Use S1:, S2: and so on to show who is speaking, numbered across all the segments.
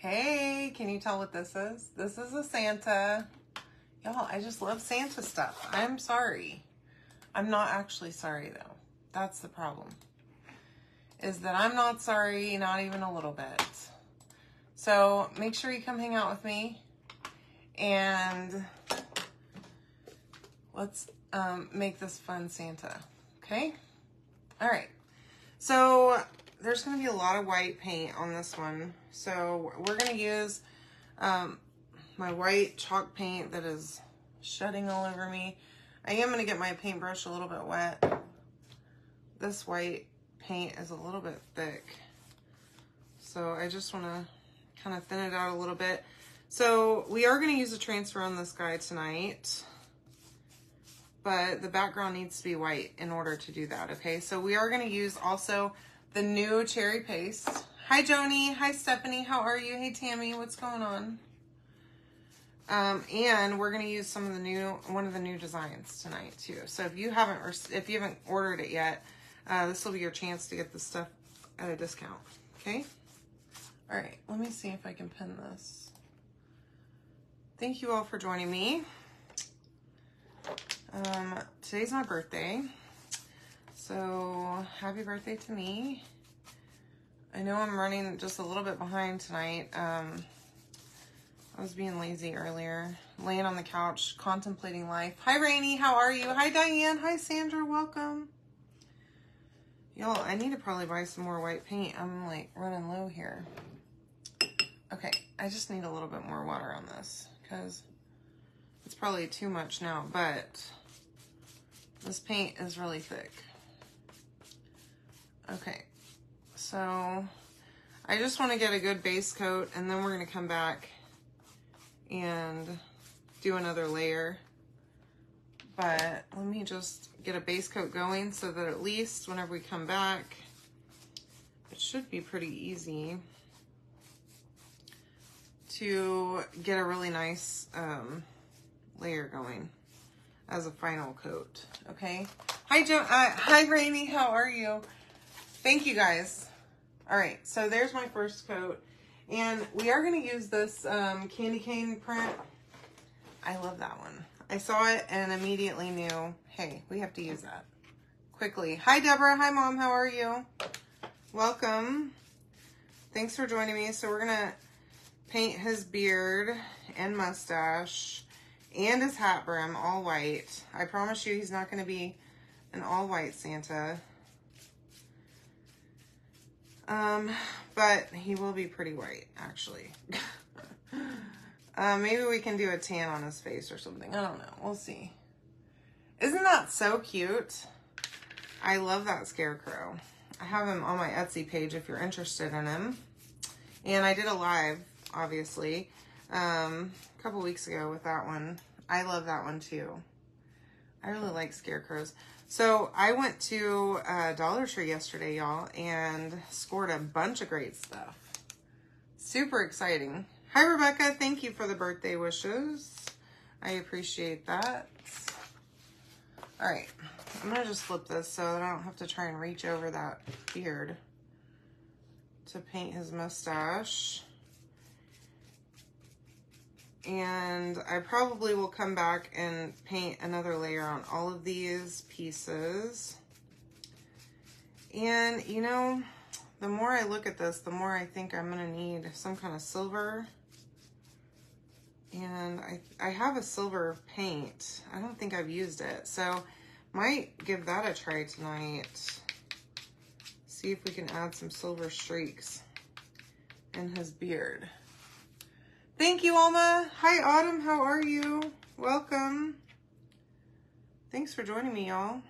S1: Hey, can you tell what this is? This is a Santa. Y'all, I just love Santa stuff. I'm sorry. I'm not actually sorry, though. That's the problem. Is that I'm not sorry, not even a little bit. So make sure you come hang out with me. And let's make this fun Santa. Okay? All right. So there's going to be a lot of white paint on this one. So we're going to use my white chalk paint that is shedding all over me. I am going to get my paintbrush a little bit wet. This white paint is a little bit thick. So I just want to kind of thin it out a little bit. So we are going to use a transfer on this guy tonight. But the background needs to be white in order to do that, okay? So we are going to use also the new cherry paste. Hi, Joni. Hi, Stephanie. How are you? Hey, Tammy. What's going on? And we're going to use one of the new designs tonight too. So if you haven't ordered it yet, this will be your chance to get this stuff at a discount, okay? All right, let me see if I can pin this. Thank you all for joining me. Today's my birthday, so happy birthday to me. I know I'm running just a little bit behind tonight. I was being lazy earlier, laying on the couch, contemplating life. Hi, Rainey, how are you? Hi, Diane. Hi, Sandra, welcome. Y'all, I need to probably buy some more white paint. I'm like running low here. Okay, I just need a little bit more water on this because it's probably too much now, but this paint is really thick. Okay, so I just want to get a good base coat, and then we're going to come back and do another layer. But let me just get a base coat going so that at least whenever we come back, it should be pretty easy to get a really nice layer going as a final coat. Okay. Hi, Joe. Hi, Rainey. How are you? Thank you, guys. All right. So there's my first coat, and we are going to use this candy cane print. I love that one. I saw it and immediately knew, hey, we have to use that quickly. Hi, Deborah. Hi, Mom. How are you? Welcome. Thanks for joining me. So we're going to paint his beard and mustache and his hat brim all white. I promise you he's not going to be an all white Santa. But he will be pretty white, actually. Maybe we can do a tan on his face or something. I don't know. We'll see. Isn't that so cute? I love that scarecrow. I have him on my Etsy page if you're interested in him. And I did a live, obviously, a couple weeks ago with that one. I love that one too. I really like scarecrows. So I went to Dollar Tree yesterday, y'all, and scored a bunch of great stuff. Super exciting. Hi, Rebecca. Thank you for the birthday wishes. I appreciate that. All right. I'm going to just flip this so that I don't have to try and reach over that beard to paint his mustache. And I probably will come back and paint another layer on all of these pieces. And, you know, the more I look at this, the more I think I'm going to need some kind of silver. And I have a silver paint. I don't think I've used it. So, might give that a try tonight. See if we can add some silver streaks in his beard. Thank you, Alma. Hi, Autumn. How are you? Welcome. Thanks for joining me, y'all.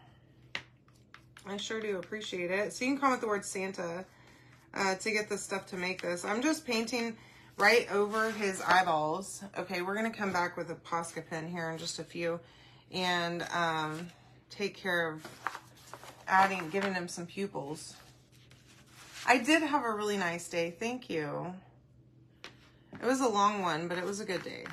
S1: I sure do appreciate it. So you can comment the word Santa to get the stuff to make this. I'm just painting right over his eyeballs. Okay, we're going to come back with a Posca pen here in just a few and take care of giving him some pupils. I did have a really nice day. Thank you. It was a long one, but it was a good day.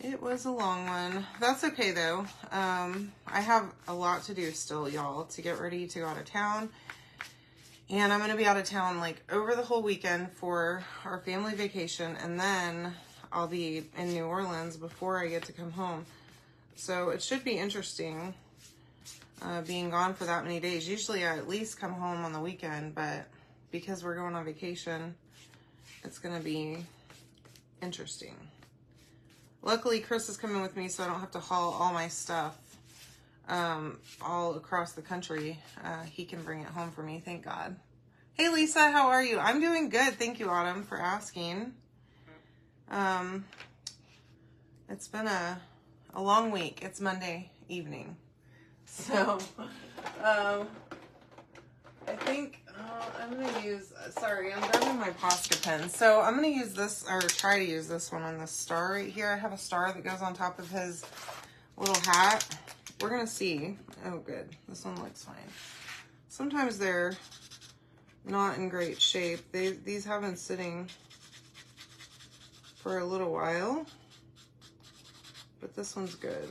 S1: It was a long one. That's okay, though. I have a lot to do still, y'all, to get ready to go out of town. And I'm going to be out of town like over the whole weekend for our family vacation. And then I'll be in New Orleans before I get to come home. So it should be interesting being gone for that many days. Usually I at least come home on the weekend, but because we're going on vacation, it's going to be interesting. Luckily, Chris is coming with me, so I don't have to haul all my stuff all across the country. He can bring it home for me, thank God. Hey, Lisa, how are you? I'm doing good. Thank you, Autumn, for asking. It's been a long week. It's Monday evening. So, I think I'm going to use, sorry, I'm grabbing my Posca pen. So I'm going to use this, or try to use this one on the star right here. I have a star that goes on top of his little hat. We're going to see. Oh, good. This one looks fine. Sometimes they're not in great shape. These have been sitting for a little while, but this one's good.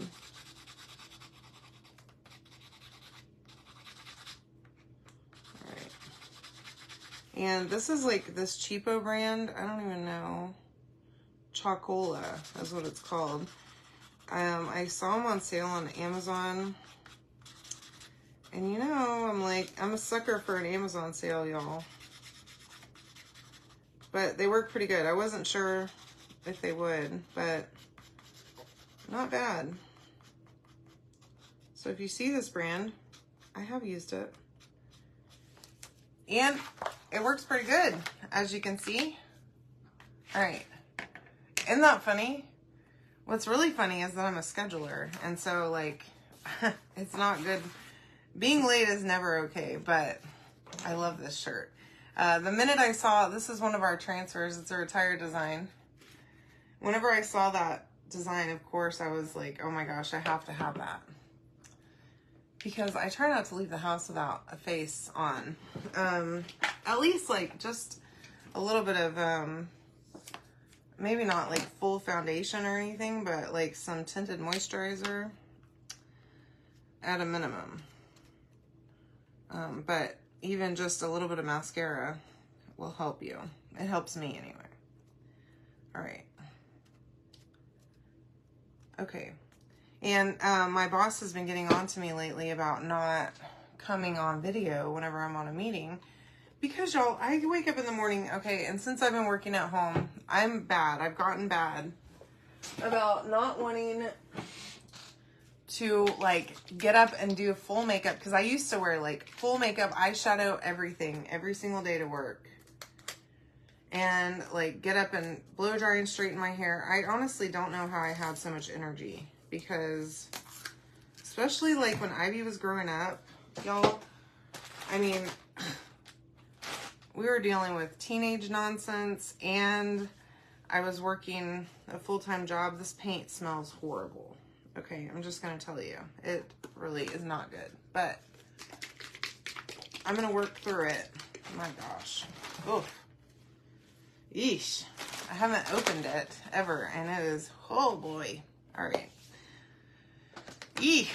S1: And this is like this cheapo brand. I don't even know. Chocola is what it's called. I saw them on sale on Amazon. And you know, I'm a sucker for an Amazon sale, y'all. But they work pretty good. I wasn't sure if they would, but not bad. So if you see this brand, I have used it. And it works pretty good, as you can see. All right. Isn't that funny? What's really funny is that I'm a scheduler. And so, like, it's not good. Being late is never okay, but I love this shirt. The minute I saw, this is one of our transfers. It's a retired design. Whenever I saw that design, of course, I was like, oh my gosh, I have to have that. Because I try not to leave the house without a face on. At least like just a little bit of, maybe not like full foundation or anything, but like some tinted moisturizer at a minimum. But even just a little bit of mascara will help you. It helps me anyway. All right. Okay. And my boss has been getting on to me lately about not coming on video whenever I'm on a meeting. Because, y'all, I wake up in the morning, okay, and since I've been working at home, I'm bad. I've gotten bad about not wanting to, like, get up and do full makeup. Because I used to wear, like, full makeup, eyeshadow, everything, every single day to work. And, like, get up and blow dry and straighten my hair. I honestly don't know how I had so much energy. Because, especially, like, when Ivy was growing up, y'all, I mean, we were dealing with teenage nonsense, and I was working a full-time job. This paint smells horrible. Okay, I'm just going to tell you. It really is not good. But I'm going to work through it. My gosh. Oof. Yeesh. I haven't opened it ever, and it is, oh boy. All right. Eek.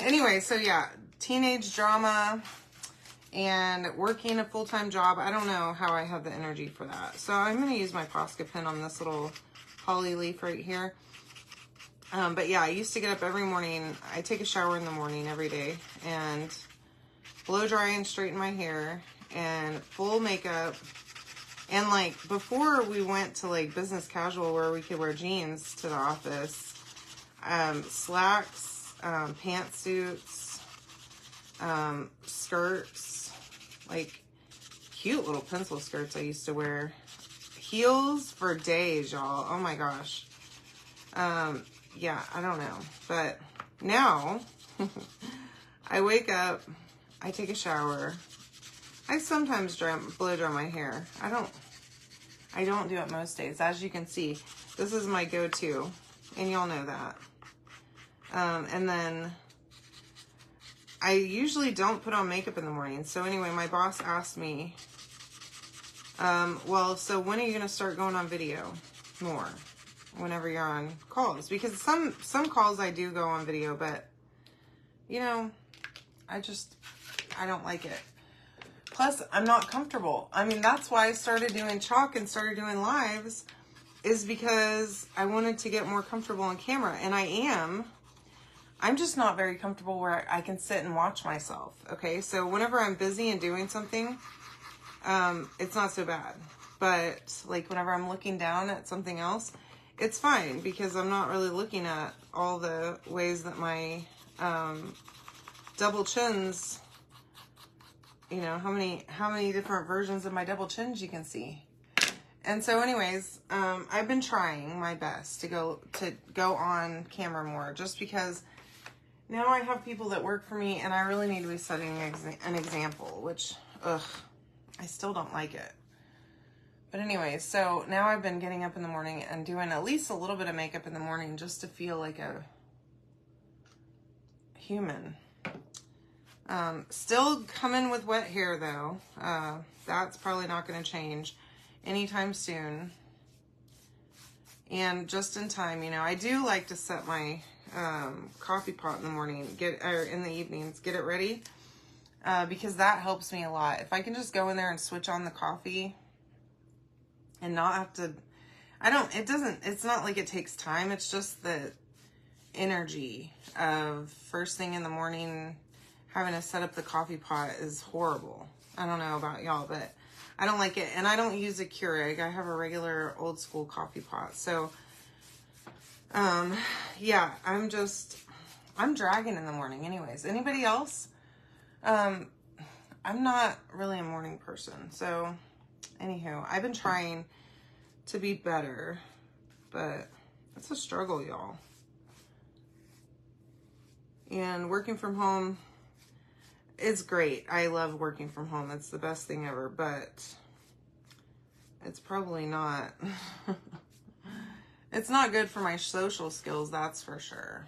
S1: Anyway, so yeah, teenage drama and working a full-time job. I don't know how I have the energy for that. So I'm going to use my Posca pen on this little holly leaf right here. But yeah, I used to get up every morning. I take a shower in the morning every day and blow dry and straighten my hair and full makeup. And like before we went to like business casual where we could wear jeans to the office, slacks, pantsuits, skirts, like cute little pencil skirts I used to wear. Heels for days, y'all. Oh my gosh. Yeah, I don't know. But now I wake up, I take a shower. I sometimes blow dry my hair. I don't do it most days. As you can see, this is my go-to, and y'all know that. And then I usually don't put on makeup in the morning. So anyway, my boss asked me, well, so when are you going to start going on video more whenever you're on calls? Because some calls I do go on video, but you know, I don't like it. Plus, I'm not comfortable. I mean, that's why I started doing chalk and started doing lives, is because I wanted to get more comfortable on camera. And I am. I'm just not very comfortable where I can sit and watch myself. Okay, so whenever I'm busy and doing something, it's not so bad. But like whenever I'm looking down at something else, it's fine because I'm not really looking at all the ways that my double chins, you know, how many different versions of my double chins you can see. And so anyways, I've been trying my best to go on camera more, just because now I have people that work for me and I really need to be setting an example, which, I still don't like it. But anyway, so now I've been getting up in the morning and doing at least a little bit of makeup in the morning just to feel like a human. Still coming with wet hair though. That's probably not going to change anytime soon. And just in time, you know, I do like to set my coffee pot in the morning, or in the evenings, get it ready, because that helps me a lot. If I can just go in there and switch on the coffee and not have to, it's not like it takes time. It's just the energy of first thing in the morning having to set up the coffee pot is horrible. I don't know about y'all, but I don't like it. And I don't use a Keurig. I have a regular old school coffee pot. So, yeah, I'm dragging in the morning anyways. Anybody else? I'm not really a morning person. So, anywho, I've been trying to be better, but it's a struggle, y'all. And working from home, it's great. I love working from home. It's the best thing ever, but it's probably not, it's not good for my social skills, that's for sure.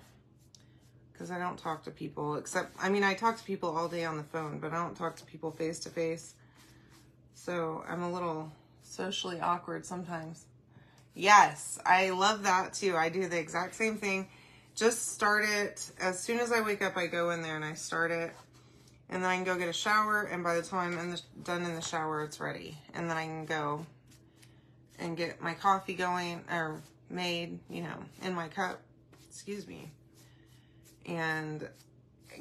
S1: Because I don't talk to people I talk to people all day on the phone, but I don't talk to people face to face. So I'm a little socially awkward sometimes. Yes, I love that too. I do the exact same thing. Just start it. As soon as I wake up, I go in there and I start it. And then I can go get a shower. And by the time I'm done in the shower, it's ready. And then I can go and get my coffee going, or made, you know, in my cup. Excuse me. And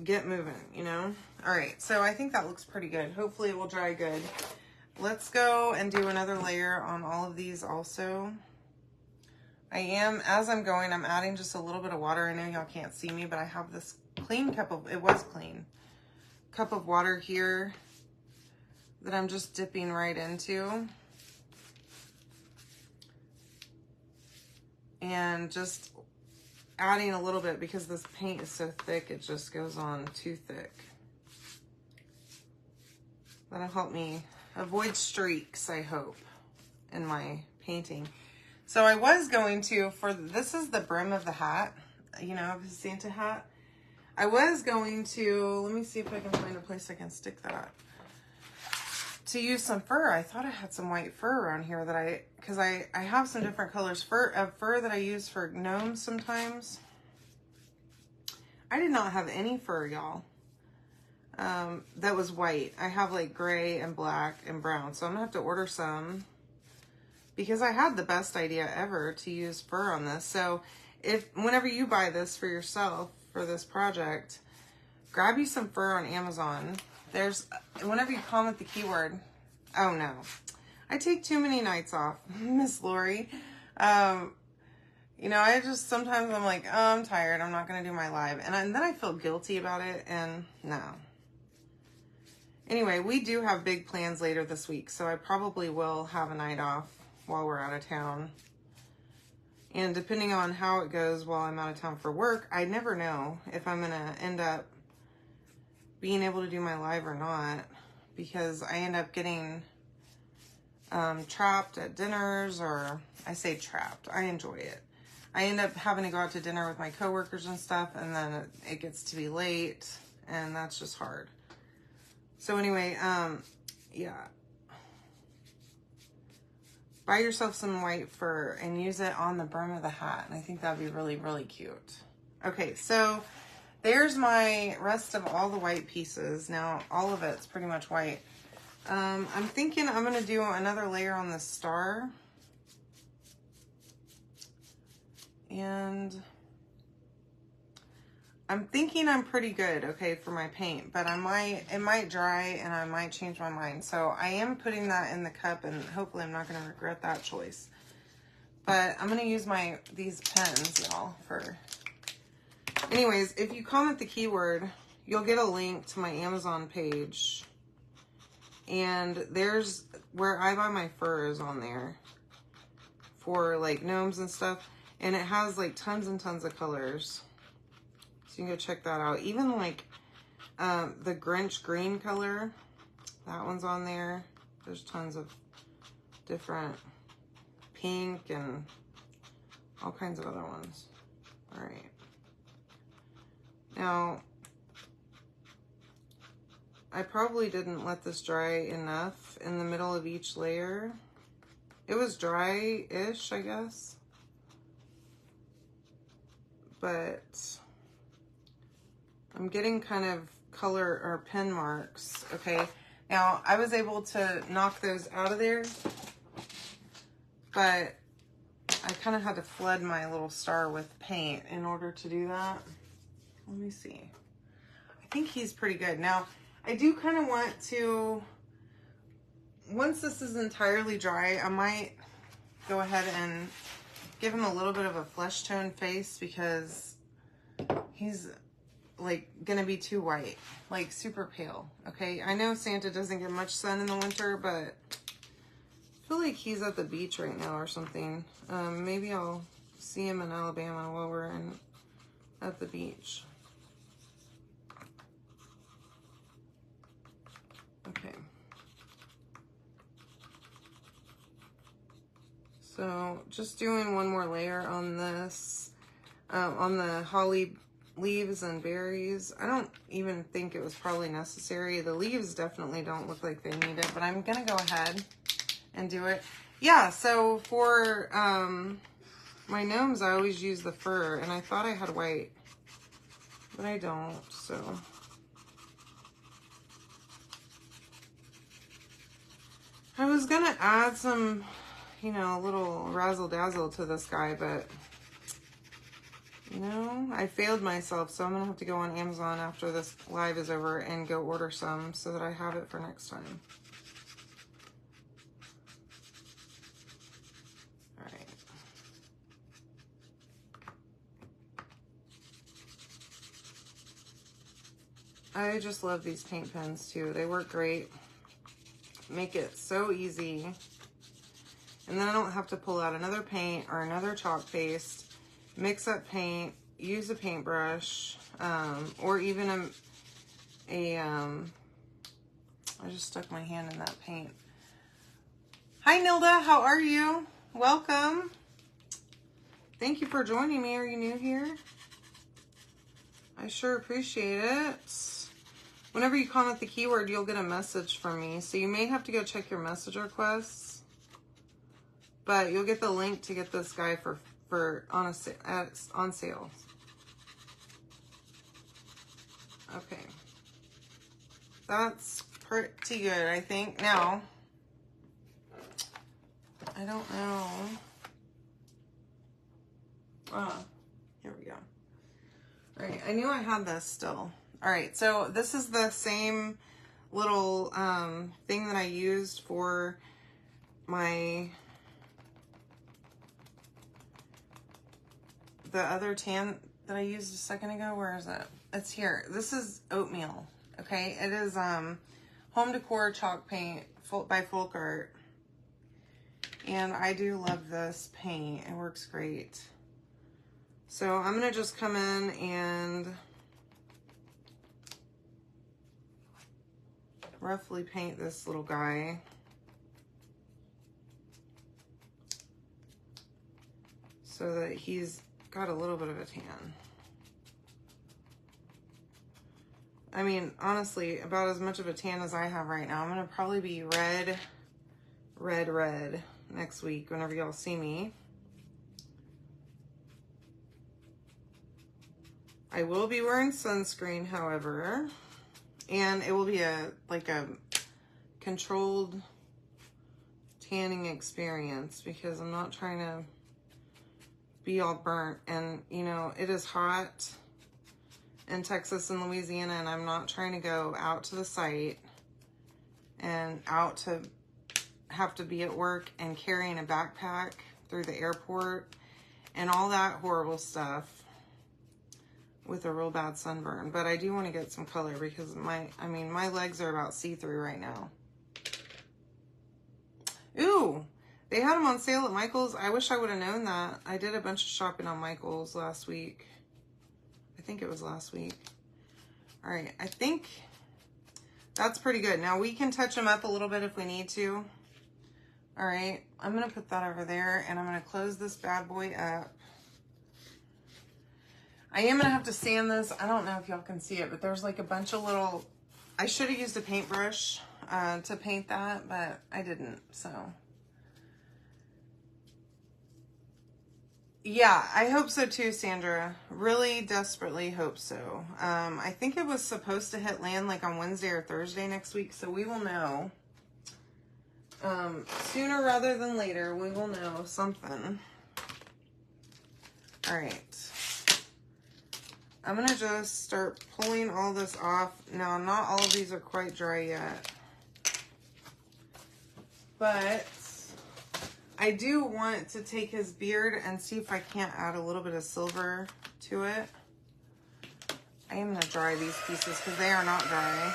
S1: get moving, you know? All right, so I think that looks pretty good. Hopefully it will dry good. Let's go and do another layer on all of these also. As I'm going, I'm adding just a little bit of water. I know y'all can't see me, but I have this clean cup of water here that I'm just dipping right into. And just adding a little bit because this paint is so thick, it just goes on too thick. That'll help me avoid streaks, I hope, in my painting. So I was going to, this is the brim of the hat, you know, of the Santa hat. I was going to, let me see if I can find a place I can stick that. To use some fur. I thought I had some white fur around here because I have some different colors of fur that I use for gnomes sometimes. I did not have any fur, y'all. That was white. I have like gray and black and brown. So I'm gonna have to order some because I had the best idea ever to use fur on this. So whenever you buy this for yourself for this project, grab you some fur on Amazon. Whenever you comment the keyword, oh no, I take too many nights off, Miss Lori. You know, sometimes I'm like, oh, I'm tired. I'm not going to do my live. And then I feel guilty about it. And no. Anyway, we do have big plans later this week. So I probably will have a night off while we're out of town. And depending on how it goes while I'm out of town for work, I never know if I'm going to end up being able to do my live or not. Because I end up getting trapped at dinners, or I say trapped. I enjoy it. I end up having to go out to dinner with my coworkers and stuff, and then it gets to be late, and that's just hard. So anyway, yeah. Buy yourself some white fur and use it on the brim of the hat, and I think that'd be really, really cute. Okay, so there's my rest of all the white pieces. Now, all of it's pretty much white. I'm thinking I'm going to do another layer on the star. And I'm thinking I'm pretty good, okay, for my paint, but it might dry and I might change my mind. So I am putting that in the cup, and hopefully I'm not going to regret that choice. But I'm going to use these pens, y'all, for... Anyways, if you comment the keyword, you'll get a link to my Amazon page. And there's where I buy my furs on there for like gnomes and stuff. And it has like tons and tons of colors. So you can go check that out. Even like the Grinch green color, that one's on there. There's tons of different pink and all kinds of other ones. All right. Now, I probably didn't let this dry enough in the middle of each layer. It was dry-ish, I guess. But I'm getting kind of color or pen marks, okay? Now, I was able to knock those out of there, but I kind of had to flood my little star with paint in order to do that. Let me see. I think he's pretty good. Now, I do kind of want to, once this is entirely dry, I might go ahead and give him a little bit of a flesh tone face, because he's like gonna be too white, like super pale, okay? I know Santa doesn't get much sun in the winter, but I feel like he's at the beach right now or something. Maybe I'll see him in Alabama while we're at the beach. Okay. So just doing one more layer on this, on the holly leaves and berries. I don't even think it was probably necessary. The leaves definitely don't look like they need it, but I'm gonna go ahead and do it. Yeah, so for my gnomes, I always use the fur, and I thought I had white, but I don't, so. I was gonna add some, you know, a little razzle dazzle to this guy, but you know, I failed myself, so I'm gonna have to go on Amazon after this live is over and go order some so that I have it for next time. All right. I just love these paint pens too. They work great. Make it so easy. And then I don't have to pull out another paint or another chalk paste, mix up paint, use a paintbrush, or even I just stuck my hand in that paint. Hi Nilda, how are you? Welcome. Thank you for joining me. Are you new here? I sure appreciate it. Whenever you comment the keyword, you'll get a message from me. So you may have to go check your message requests, but you'll get the link to get this guy on sale. Okay. That's pretty good, I think. Now, I don't know. Here we go. All right, I knew I had this still. All right, so this is the same little thing that I used for the other tan that I used a second ago. Where is it? It's here. This is oatmeal, okay? It is home decor chalk paint by Folk Art. And I do love this paint. It works great. So I'm gonna just come in and roughly paint this little guy. So that he's got a little bit of a tan. I mean, honestly, about as much of a tan as I have right now. I'm gonna probably be red next week whenever y'all see me. I will be wearing sunscreen, however, and it will be a controlled tanning experience because I'm not trying to be all burnt. And, you know, it is hot in Texas and Louisiana, and I'm not trying to go out to the site and out to have to be at work and carrying a backpack through the airport and all that horrible stuff with a real bad sunburn. But I do want to get some color because my legs are about see-through right now. Ooh, they had them on sale at Michael's. I wish I would have known that. I did a bunch of shopping on Michael's last week. I think it was last week. All right, I think that's pretty good. Now we can touch them up a little bit if we need to. All right, I'm gonna put that over there and I'm gonna close this bad boy up. I am gonna have to sand this. I don't know if y'all can see it, but there's like a bunch of little, I should have used a paintbrush to paint that, but I didn't, so. Yeah, I hope so too, Sandra. Really desperately hope so. I think it was supposed to hit land like on Wednesday or Thursday next week, so we will know. Sooner rather than later, we will know something. All right. I'm going to just start pulling all this off. Now, not all of these are quite dry yet. But I do want to take his beard and see if I can't add a little bit of silver to it. I am going to dry these pieces because they are not dry.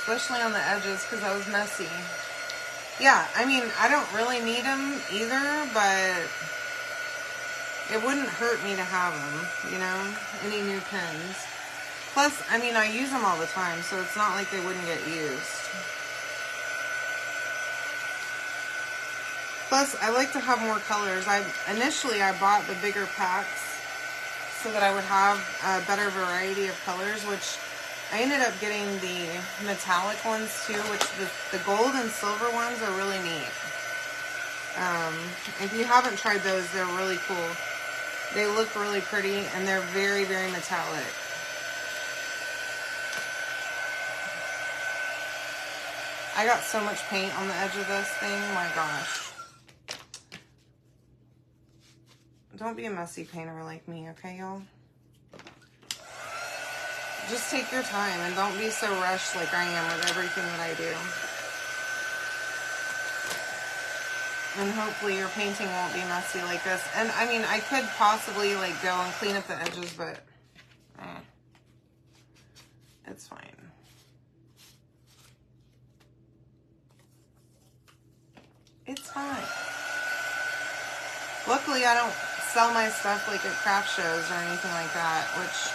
S1: Especially on the edges because that was messy. Yeah, I mean, I don't really need them either, but it wouldn't hurt me to have them, you know, any new pins. Plus, I mean, I use them all the time, so it's not like they wouldn't get used. Plus, I like to have more colors. Initially, I bought the bigger packs so that I would have a better variety of colors, which I ended up getting the metallic ones too, which the gold and silver ones are really neat. If you haven't tried those, they're really cool. They look really pretty and they're very, very metallic. I got so much paint on the edge of this thing, my gosh. Don't be a messy painter like me, okay, y'all? Just take your time and don't be so rushed like I am with everything that I do. And hopefully your painting won't be messy like this. And I mean, I could possibly like go and clean up the edges, but it's fine. It's fine. Luckily, I don't sell my stuff like at craft shows or anything like that, which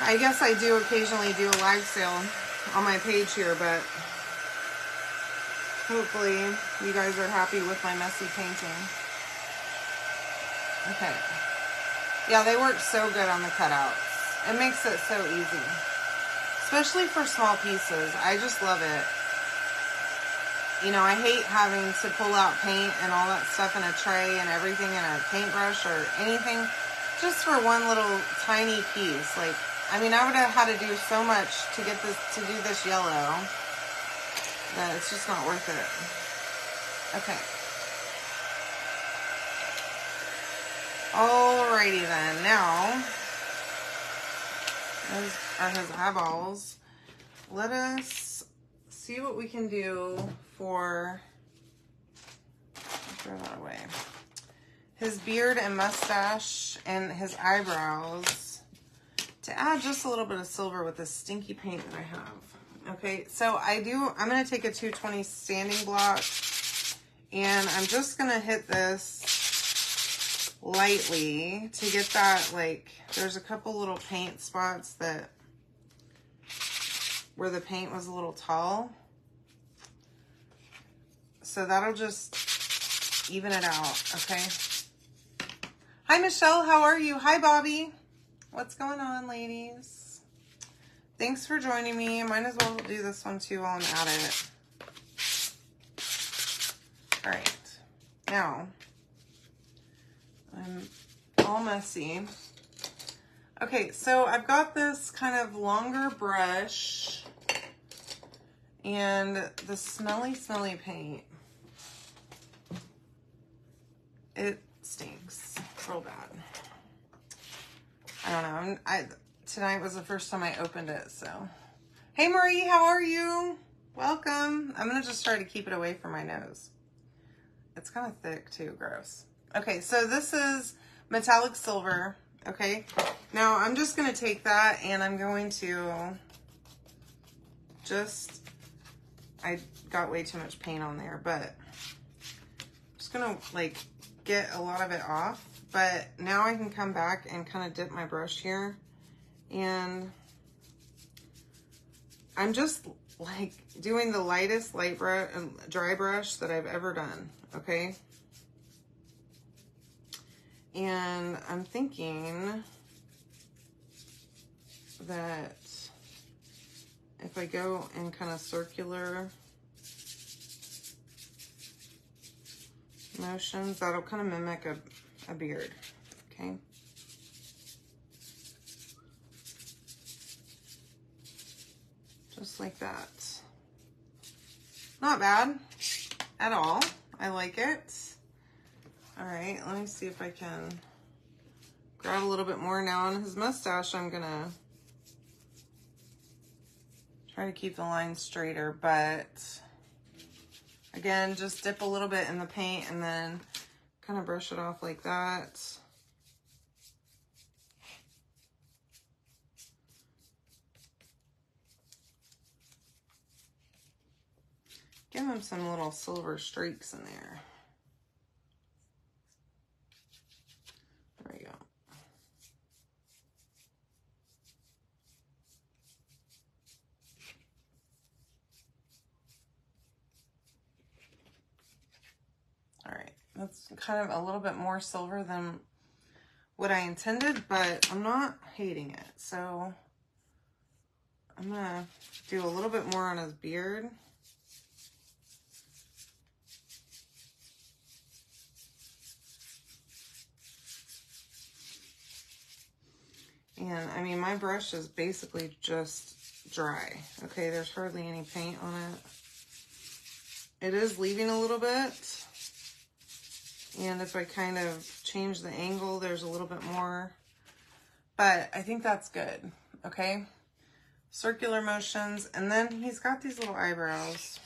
S1: I guess I do occasionally do a live sale on my page here, but hopefully you guys are happy with my messy painting. Okay. Yeah, they work so good on the cutouts. It makes it so easy. Especially for small pieces. I just love it. You know, I hate having to pull out paint and all that stuff in a tray and everything in a paintbrush or anything just for one little tiny piece. Like, I mean, I would have had to do so much to get this, to do this yellow that it's just not worth it. Okay. Alrighty then. Now, those are his eyeballs. Let us see what we can do for, throw that away, his beard and mustache and his eyebrows to add just a little bit of silver with this stinky paint that I have. Okay, so I'm going to take a 220 sanding block and I'm just going to hit this lightly to get that, like, there's a couple little paint spots that where the paint was a little tall. So that'll just even it out, okay? Hi, Michelle. How are you? Hi, Bobby. What's going on, ladies? Thanks for joining me. Might as well do this one, too, while I'm at it. All right. Now, I'm all messy. Okay, so I've got this kind of longer brush and the smelly paint. It stinks real bad. I don't know. Tonight was the first time I opened it, so. Hey Marie, how are you? Welcome. I'm gonna just try to keep it away from my nose. It's kind of thick too, gross. Okay, so this is metallic silver, okay? Now I'm just gonna take that and I'm going to I got way too much paint on there, but I'm just gonna like get a lot of it off. But now I can come back and kind of dip my brush here, and I'm just like doing the lightest dry brush that I've ever done, okay? And I'm thinking that if I go in kind of circular motions, that'll kind of mimic a beard, okay? Just like that. Not bad at all. I like it. All right, let me see if I can grab a little bit more. Now on his mustache, I'm gonna try to keep the line straighter, but again, just dip a little bit in the paint and then kind of brush it off like that. Give him some little silver streaks in there. There we go. All right, that's kind of a little bit more silver than what I intended, but I'm not hating it. So I'm gonna do a little bit more on his beard. And I mean, my brush is basically just dry. Okay, there's hardly any paint on it. It is leaving a little bit. And if I kind of change the angle, there's a little bit more. But I think that's good, okay? Circular motions. And then he's got these little eyebrows.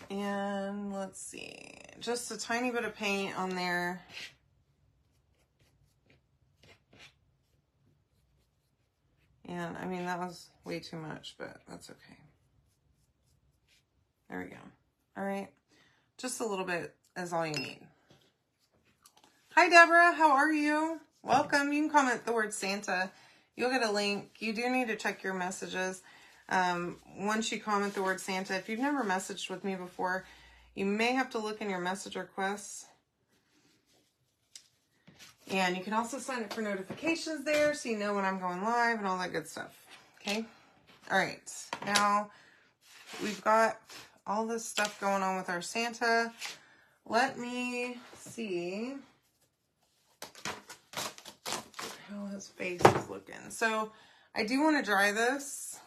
S1: And let's see, just a tiny bit of paint on there. And I mean, that was way too much, but that's okay. There we go. All right. Just a little bit is all you need. Hi, Deborah. How are you? Welcome. You can comment the word Santa. You'll get a link. You do need to check your messages. Once you comment the word Santa, if you've never messaged with me before, you may have to look in your message requests. And you can also sign up for notifications there so you know when I'm going live and all that good stuff. Okay? All right. Now, we've got all this stuff going on with our Santa. Let me see how his face is looking. So, I do want to dry this.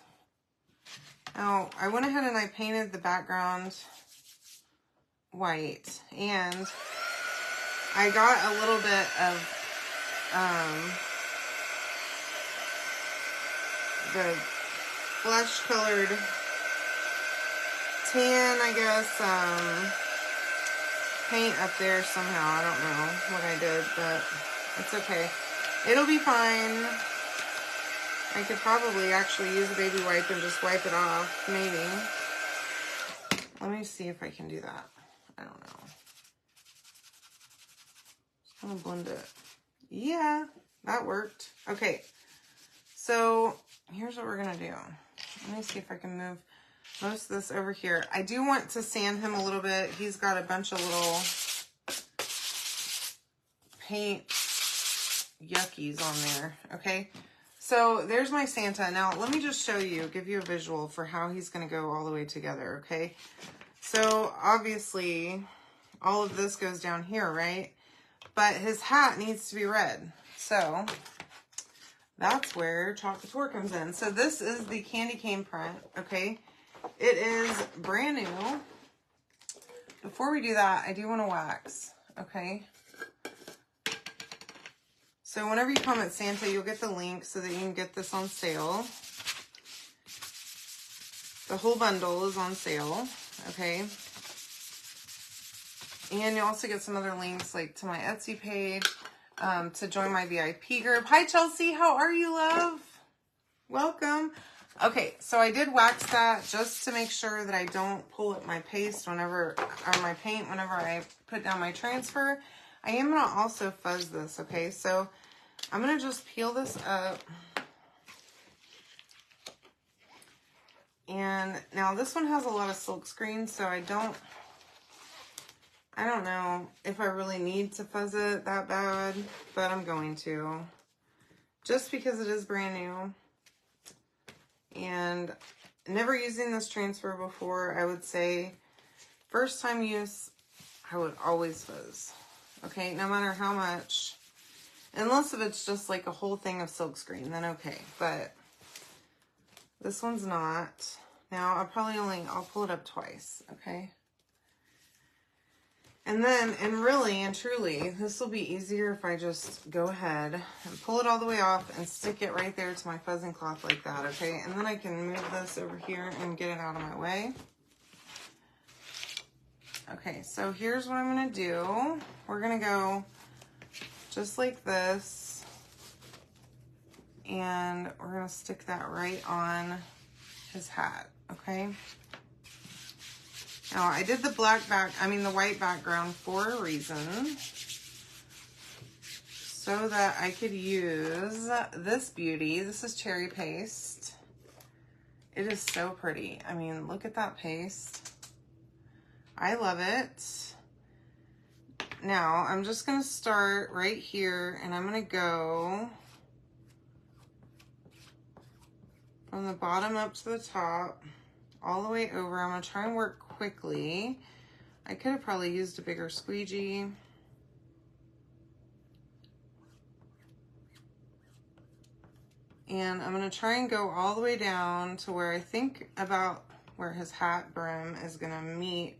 S1: Now, I went ahead and I painted the background white. And I got a little bit of the flesh-colored tan, I guess, paint up there somehow. I don't know what I did, but it's okay. It'll be fine. I could probably actually use a baby wipe and just wipe it off, maybe. Let me see if I can do that. I don't know. Just gonna blend it. Yeah, that worked. Okay, so here's what we're gonna do. Let me see if I can move most of this over here. I do want to sand him a little bit. He's got a bunch of little paint yuckies on there, okay? So there's my Santa. Now, let me just show you, give you a visual for how he's gonna go all the way together, okay? So, obviously, all of this goes down here, right? but his hat needs to be red. So that's where Chalk Couture comes in. So this is the candy cane print, okay? It is brand new. Before we do that, I do want to wax, okay? So whenever you comment Santa, you'll get the link so that you can get this on sale. The whole bundle is on sale, okay? And you also get some other links like to my Etsy page, to join my VIP group. Hi, Chelsea. How are you, love? Welcome. Okay, so I did wax that just to make sure that I don't pull up my paste whenever, or my paint whenever I put down my transfer. I am going to also fuzz this, okay? So I'm going to just peel this up. And now this one has a lot of silk screen, so I don't know if I really need to fuzz it that bad, but I'm going to. Just because it is brand new. And never using this transfer before, I would say first time use, I would always fuzz. Okay, no matter how much. Unless if it's just like a whole thing of silk screen, then okay. But this one's not. Now, I'll pull it up twice, okay? And then, and really and truly, this will be easier if I just go ahead and pull it all the way off and stick it right there to my fuzzing cloth like that, okay? And then I can move this over here and get it out of my way. Okay, so here's what I'm gonna do. We're gonna go just like this, and we're gonna stick that right on his hat, okay? Now, I did the white background for a reason, so that I could use this beauty. This is cherry paste. It is so pretty. I mean, look at that paste. I love it. Now, I'm just gonna start right here, and I'm gonna go from the bottom up to the top, all the way over. I'm gonna try and work quickly. I could have probably used a bigger squeegee. And I'm gonna try and go all the way down to where I think about where his hat brim is gonna meet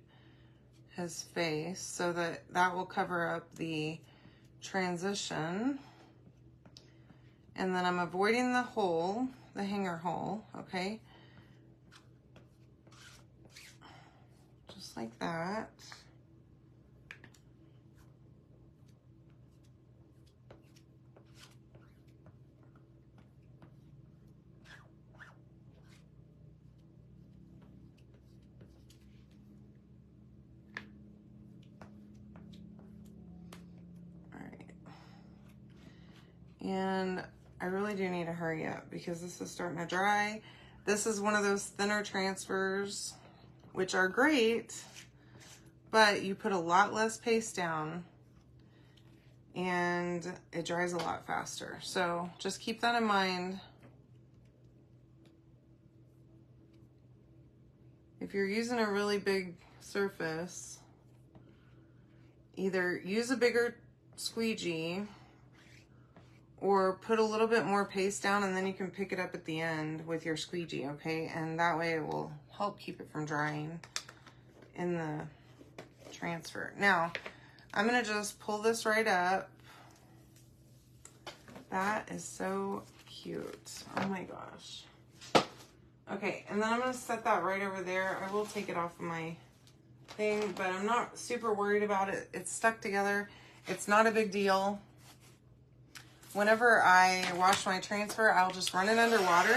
S1: his face, so that will cover up the transition. And then I'm avoiding the hole, the hanger hole, okay? Just like that. All right. And I really do need to hurry up because this is starting to dry. This is one of those thinner transfers, which are great, but you put a lot less paste down and it dries a lot faster. So just keep that in mind. If you're using a really big surface, either use a bigger squeegee or put a little bit more paste down, and then you can pick it up at the end with your squeegee, okay? And that way it will help keep it from drying in the transfer. Now, I'm gonna just pull this right up. That is so cute. Oh my gosh. Okay, and then I'm gonna set that right over there. I will take it off of my thing, but I'm not super worried about it. It's stuck together. It's not a big deal. Whenever I wash my transfer, I'll just run it under water,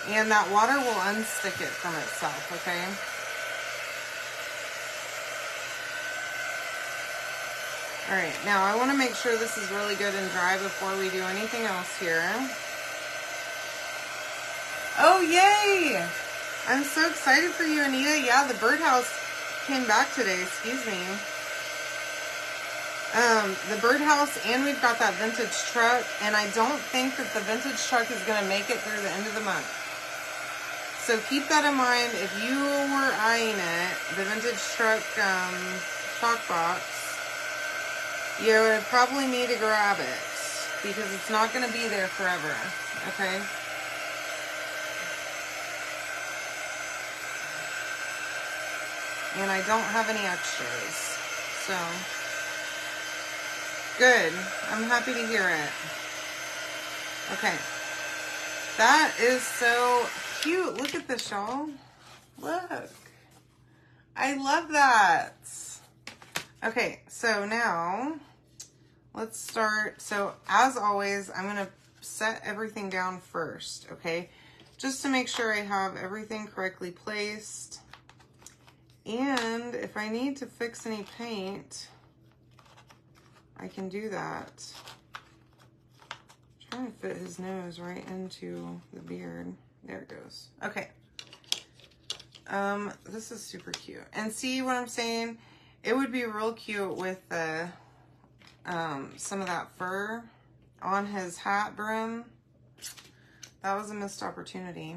S1: and that water will unstick it from itself, okay? All right, now I want to make sure this is really good and dry before we do anything else here. Oh, yay! I'm so excited for you, Anita. Yeah, the birdhouse came back today, excuse me. The birdhouse, and we've got that vintage truck, and I don't think that the vintage truck is going to make it through the end of the month. So keep that in mind if you were eyeing it, the vintage truck chalk box. you would probably need to grab it because it's not going to be there forever, okay? And I don't have any extras, so good. I'm happy to hear it. Okay. That is so cute. Look at this, y'all. Look. I love that. Okay, so now let's start. So as always, I'm going to set everything down first, okay? Just to make sure I have everything correctly placed. And if I need to fix any paint, I can do that. I'm trying to fit his nose right into the beard. There it goes. Okay. This is super cute. And see what I'm saying? It would be real cute with the some of that fur on his hat brim. That was a missed opportunity.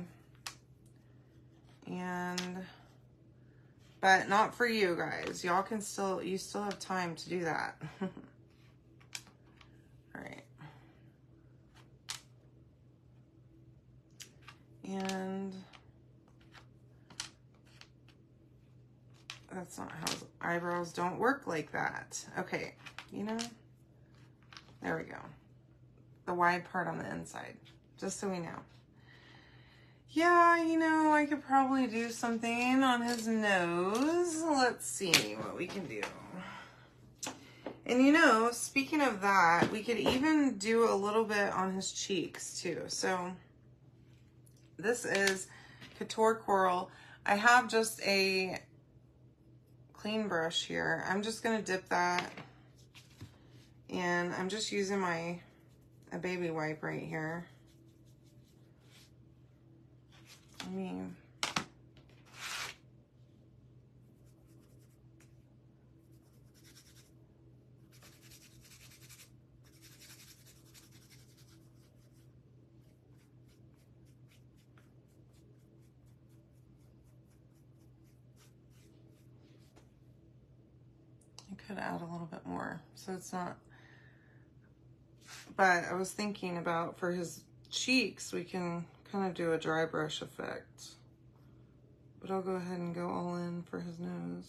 S1: But not for you guys. Y'all can you still have time to do that. All right. And that's not how eyebrows don't work like that. Okay, you know, there we go. The wide part on the inside, just so we know. Yeah, you know, I could probably do something on his nose. Let's see what we can do. And you know, speaking of that, we could even do a little bit on his cheeks too. So this is Couture Coral. I have just a clean brush here. I'm just gonna dip that, and I'm just using a baby wipe right here. I mean, I could add a little bit more so it's not, but I was thinking about for his cheeks, we can kind of do a dry brush effect, but I'll go ahead and go all in for his nose.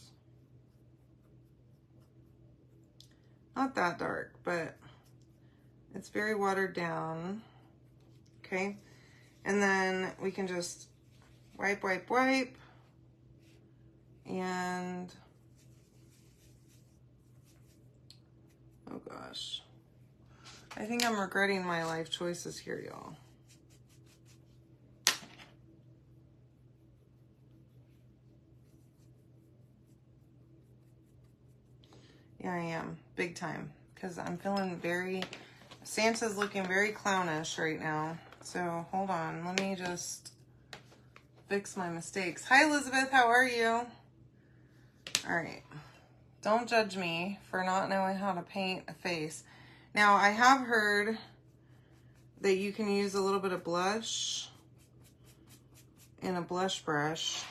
S1: Not that dark, but it's very watered down. Okay, and then we can just wipe, wipe, wipe, and oh gosh, I think I'm regretting my life choices here, y'all. Yeah, I am, big time, because I'm feeling Santa's looking very clownish right now. So hold on, let me just fix my mistakes. Hi, Elizabeth, how are you? All right, don't judge me for not knowing how to paint a face. Now, I have heard that you can use a little bit of blush in a blush brush,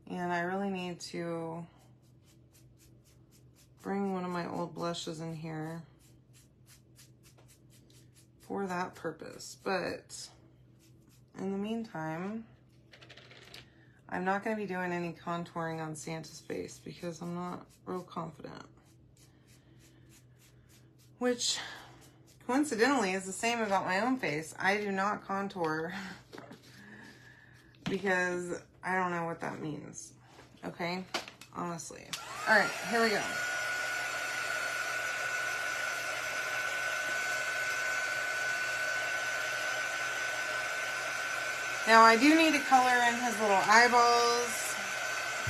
S1: and I really need to bring one of my old blushes in here for that purpose. But in the meantime, I'm not going to be doing any contouring on Santa's face because I'm not real confident. Which, coincidentally, is the same about my own face. I do not contour because I don't know what that means. Okay? Honestly. All right, here we go. Now, I do need to color in his little eyeballs.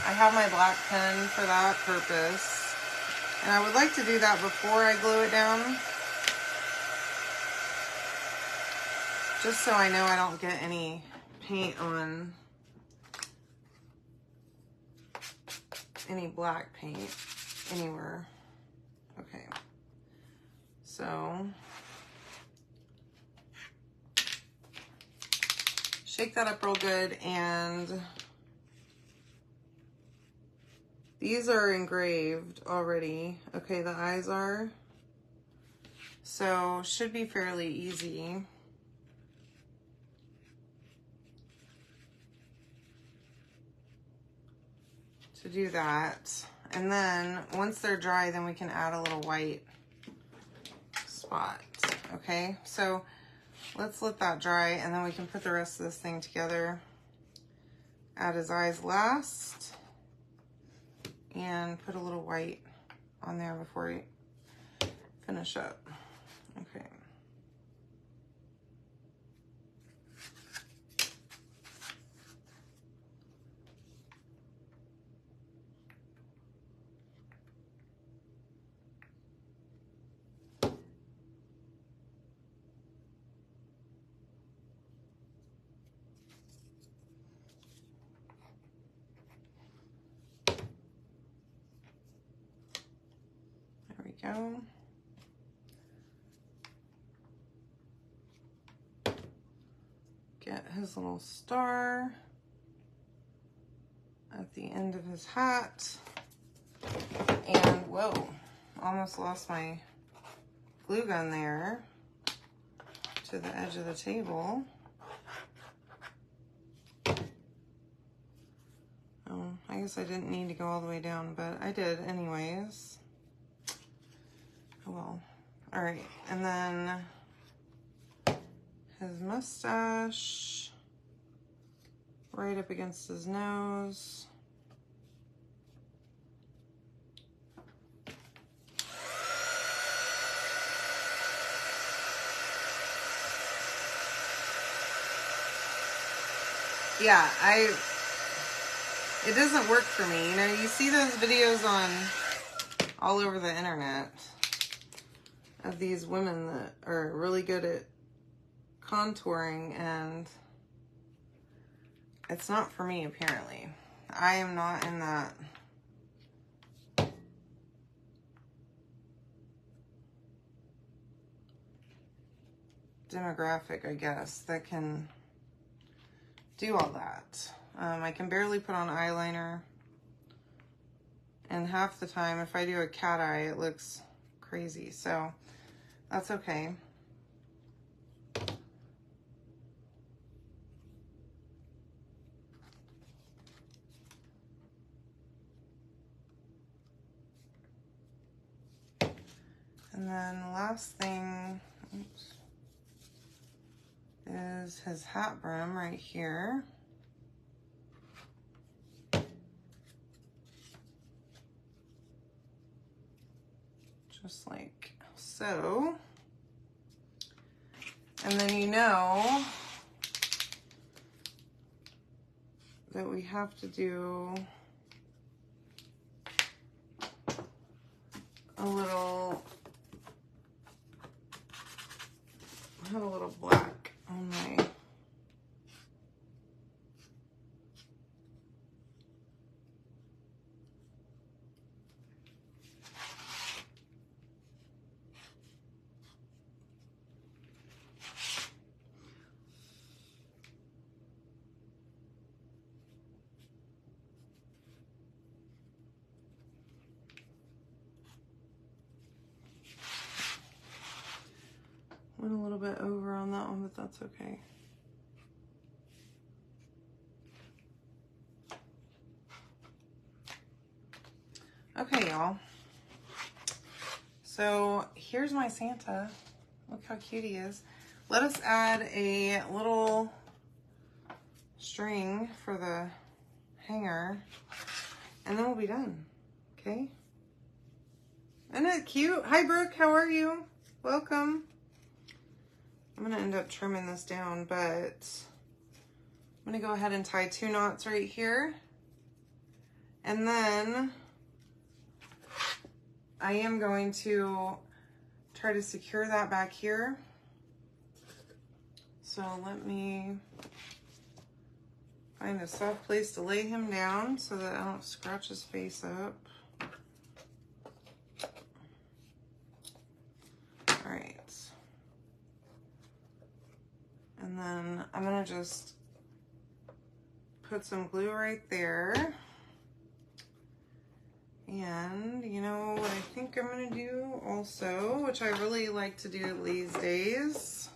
S1: I have my black pen for that purpose. And I would like to do that before I glue it down. Just so I know I don't get any paint on any black paint anywhere. Okay. So shake that up real good, and These are engraved already. Okay, the eyes are. So should be fairly easy. To do that. And then once they're dry, then we can add a little white spot. Okay, so let's let that dry and then we can put the rest of this thing together. Add his eyes last and put a little white on there before we finish up. Okay. There we go. Get his little star at the end of his hat. And whoa, almost lost my glue gun there to the edge of the table. Oh, I guess I didn't need to go all the way down, but I did anyways. Oh well. All right, and then his mustache right up against his nose. Yeah, it doesn't work for me. You know, you see those videos on all over the internet of these women that are really good at contouring, and it's not for me, apparently. I am not in that demographic, I guess, that can do all that. I can barely put on eyeliner, and half the time if I do a cat eye it looks crazy, so that's okay. And then the last thing, oops, is his hat brim right here. Just like so. And then you know that we have to do a little, I have a little black on my, went a little bit over on that one, but that's okay. Okay, y'all. So here's my Santa. Look how cute he is. Let us add a little string for the hanger, and then we'll be done. Okay? Isn't it cute? Hi, Brooke. How are you? Welcome. I'm going to end up trimming this down, but I'm going to go ahead and tie 2 knots right here. And then I am going to try to secure that back here. So let me find a soft place to lay him down so that I don't scratch his face up. All right. And then I'm gonna just put some glue right there. And you know what I think I'm gonna do also, which I really like to do these days,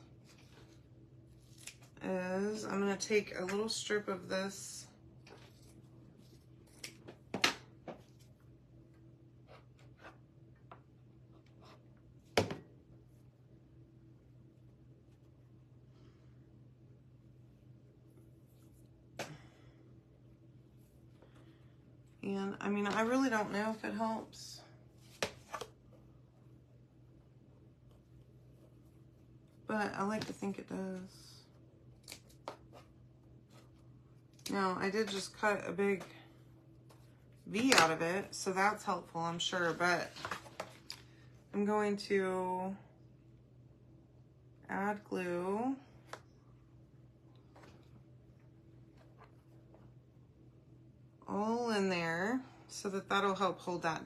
S1: is I'm gonna take a little strip of this and I mean, I really don't know if it helps. But I like to think it does. Now, I did just cut a big V out of it, so that's helpful, I'm sure, but I'm going to add glue. All in there so that that'll help hold that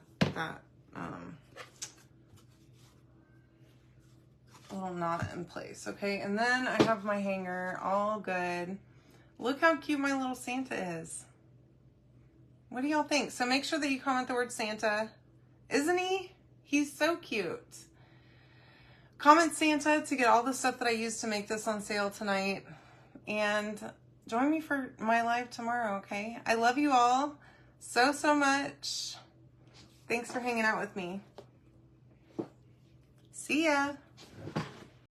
S1: little knot in place. Okay, and then I have my hanger all good. Look how cute my little Santa is. What do y'all think? So make sure that you comment the word Santa. Isn't he? He's so cute. Comment Santa to get all the stuff that I used to make this on sale tonight. And join me for my live tomorrow, okay? I love you all so, so much. Thanks for hanging out with me. See ya.